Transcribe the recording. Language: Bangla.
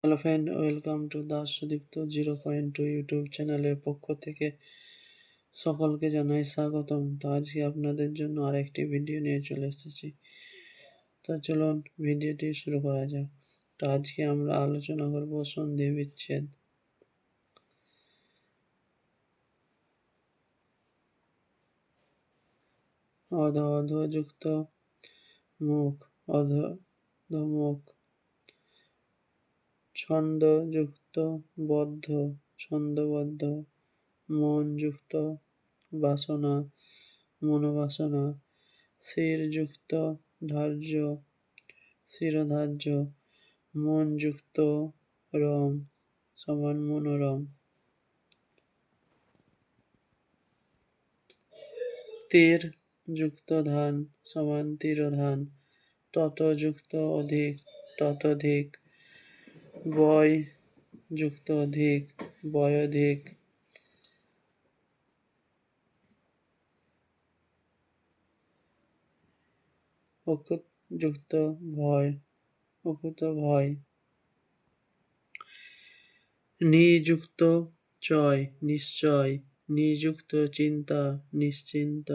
Hello friend, welcome to the Sudipta 0.2 YouTube চ্যানেলের পক্ষ থেকে সকলকে জানাই স্বাগতম। তো আজকে আপনাদের জন্য আরেকটি ভিডিও নিয়ে চলে এসেছি। তো চলুন ভিডিওটি শুরু করা যাক। তো আজকে আমরা আলোচনা করব সন্ধি বিচ্ছেদ। অধযুক্ত মুখ, অধমুখ। ছন্দযুক্ত বদ্ধ, ছন্দবদ্ধ। মনযুক্ত বাসনা, মনোবাসনা। শিরযুক্ত ধার্য, শিরোধার্য। মনযুক্ত রং সমান মনোরম। তীর যুক্ত ধান সমান তীরধান। ততযুক্ত অধিক, ততোধিক। বয় যুক্ত অধিক, বয়োধিক। অকুত যুক্ত ভয়, অকুত ভয়। নিযুক্ত চয়, নিশ্চয়। নিযুক্ত চিন্তা, নিশ্চিন্ত।